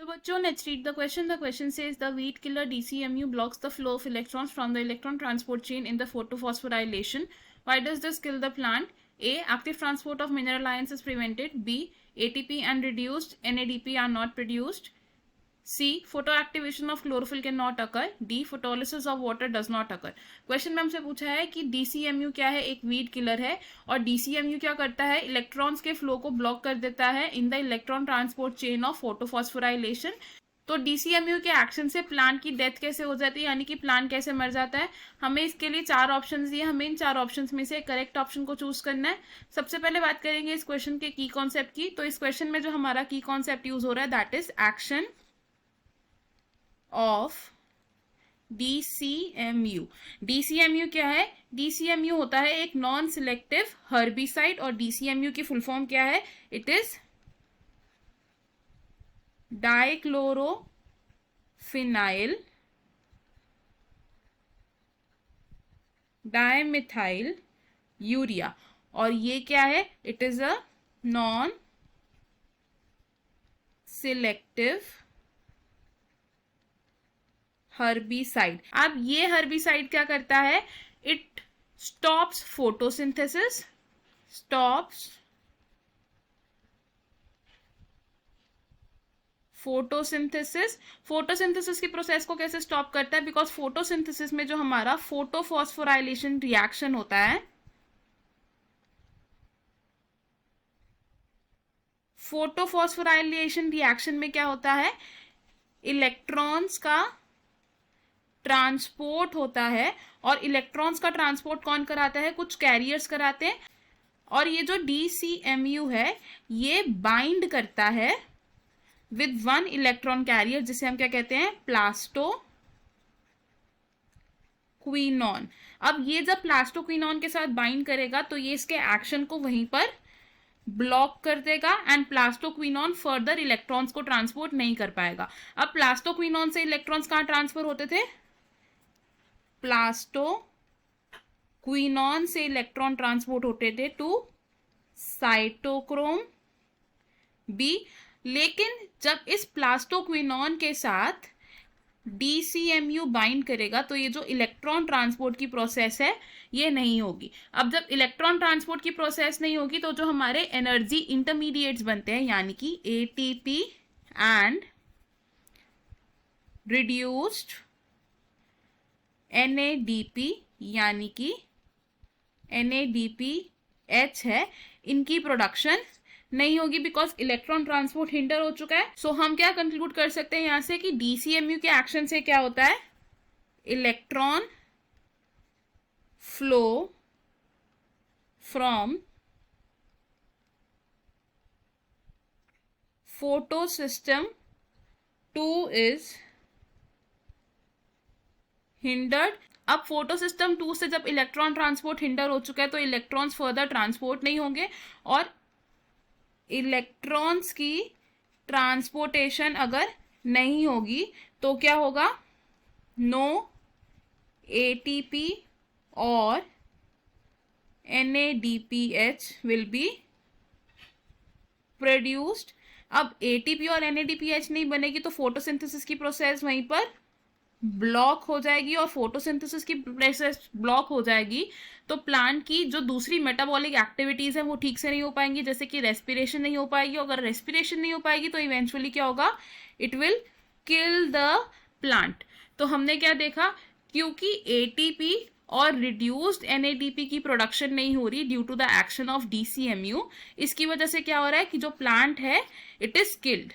बच्चों, let's read the question. The question says the wheat killer DCMU blocks the flow of electrons from the electron transport chain in the photophosphorylation. Why does this kill the plant? A. Active transport of mineral ions is prevented. B. ATP and reduced NADP are not produced. C. Photoactivation of chlorophyll cannot occur. D. Photolysis of water does not occur. Question में हमसे पूछा है कि DCMU क्या है, एक weed killer है, और DCMU क्या करता है, इलेक्ट्रॉन्स के फ्लो को ब्लॉक कर देता है in the electron transport chain of photophosphorylation. तो DCMU के एक्शन से प्लांट की डेथ कैसे हो जाती है, यानी कि प्लांट कैसे मर जाता है. हमें इसके लिए 4 ऑप्शंस दिए, हमें इन 4 ऑप्शंस में से करेक्ट ऑप्शन को चूज करना है. सबसे पहले बात करेंगे इस क्वेश्चन के की कॉन्सेप्ट की. तो इस क्वेश्चन में जो हमारा की कॉन्सेप्ट यूज हो रहा है that is action of DCMU. DCMU क्या है? DCMU होता है एक नॉन सिलेक्टिव हर्बिसाइड, और DCMU की फुल फॉर्म क्या है? It is dichlorophenyl dimethyl urea. और ये क्या है? It is a non selective herbicide. अब ये हर्बिसाइड क्या करता है? इट स्टॉप्स फोटोसिंथेसिस, फोटोसिंथेसिस की प्रोसेस को कैसे स्टॉप करता है? बिकॉज फोटोसिंथेसिस में जो हमारा फोटोफॉस्फोराइलेशन रिएक्शन होता है, फोटोफॉस्फोराइलेशन रिएक्शन में क्या होता है? इलेक्ट्रॉन्स का ट्रांसपोर्ट होता है, और इलेक्ट्रॉन्स का ट्रांसपोर्ट कौन कराता है? कुछ कैरियर्स कराते हैं. और ये जो DCMU है ये बाइंड करता है विद 1 इलेक्ट्रॉन कैरियर, जिसे हम क्या कहते हैं? प्लास्टोक्विनोन. अब ये जब प्लास्टोक्विनोन के साथ बाइंड करेगा तो ये इसके एक्शन को वहीं पर ब्लॉक कर देगा, एंड प्लास्टोक्विनोन फर्दर इलेक्ट्रॉन्स को ट्रांसपोर्ट नहीं कर पाएगा. अब प्लास्टोक्विनोन से इलेक्ट्रॉन्स कहाँ ट्रांसफर होते थे? प्लास्टोक्विनोन से इलेक्ट्रॉन ट्रांसपोर्ट होते थे टू साइटोक्रोम बी. लेकिन जब इस प्लास्टोक्विनोन के साथ DCMU बाइंड करेगा तो ये जो इलेक्ट्रॉन ट्रांसपोर्ट की प्रोसेस है ये नहीं होगी. अब जब इलेक्ट्रॉन ट्रांसपोर्ट की प्रोसेस नहीं होगी तो जो हमारे एनर्जी इंटरमीडिएट्स बनते हैं, यानी कि ATP एंड रिड्यूस्ड NADP, यानी कि NADPH है, इनकी प्रोडक्शन नहीं होगी बिकॉज इलेक्ट्रॉन ट्रांसपोर्ट हिंडर हो चुका है. सो हम क्या कंक्लूड कर सकते हैं यहां से कि DCMU के एक्शन से क्या होता है? Electron flow from photo system 2 is hindered. अब फोटो सिस्टम 2 से जब इलेक्ट्रॉन ट्रांसपोर्ट हिंडर हो चुका है तो इलेक्ट्रॉन्स फर्दर ट्रांसपोर्ट नहीं होंगे, और इलेक्ट्रॉन्स की ट्रांसपोर्टेशन अगर नहीं होगी तो क्या होगा? नो ATP और NADPH विल बी प्रोड्यूस्ड. अब ATP और NADPH नहीं बनेगी तो फोटोसिंथेसिस की प्रोसेस वहीं पर ब्लॉक हो जाएगी, और फोटोसिंथेसिस की प्रोसेस ब्लॉक हो जाएगी तो प्लांट की जो दूसरी मेटाबॉलिक एक्टिविटीज है वो ठीक से नहीं हो पाएंगी, जैसे कि रेस्पिरेशन नहीं हो पाएगी. अगर रेस्पिरेशन नहीं हो पाएगी तो इवेंचुअली क्या होगा? It will kill the plant. तो हमने क्या देखा? क्योंकि ATP और रिड्यूस्ड NADP की प्रोडक्शन नहीं हो रही due to the action of DCMU, इसकी वजह से क्या हो रहा है कि जो प्लांट है इट इज किल्ड.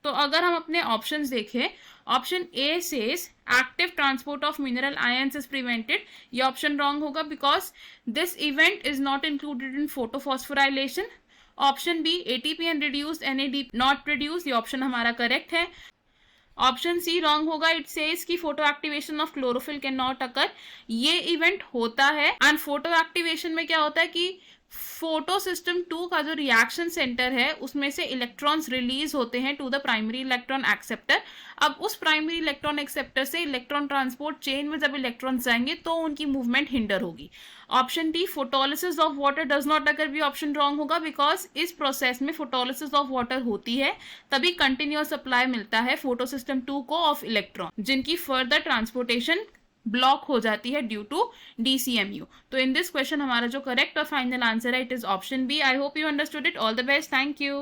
तो अगर हम अपने ऑप्शंस देखें, option A says active transport of mineral ions is prevented. ये ऑप्शन रॉन्ग होगा because this event is not included in photophosphorylation. Option B ATP and reduced NADP not produce, ये option हमारा correct है. Option C wrong होगा. It says कि photo activation of chlorophyll can not occur. ये event होता है, and photo activation में क्या होता है कि फोटो सिस्टम 2 का जो रिएक्शन सेंटर है उसमें से इलेक्ट्रॉन्स रिलीज होते हैं to the primary electron acceptor. अब उस प्राइमरी इलेक्ट्रॉन एक्सेप्टर से इलेक्ट्रॉन ट्रांसपोर्ट चेन में जब इलेक्ट्रॉन्स जाएंगे तो उनकी मूवमेंट हिंडर होगी। Option D photolysis of water does not occur भी ऑप्शन रॉन्ग होगा, बिकॉज इस प्रोसेस में फोटोलिसिस ऑफ वाटर होती है, तभी कंटिन्यूअस सप्लाई मिलता है फोटो सिस्टम 2 को ऑफ इलेक्ट्रॉन जिनकी फर्दर ट्रांसपोर्टेशन ब्लॉक हो जाती है ड्यू टू डीसीएमयू। तो इन दिस क्वेश्चन हमारा जो करेक्ट और फाइनल आंसर है it is option B. I hope you understood it. All the best. Thank you.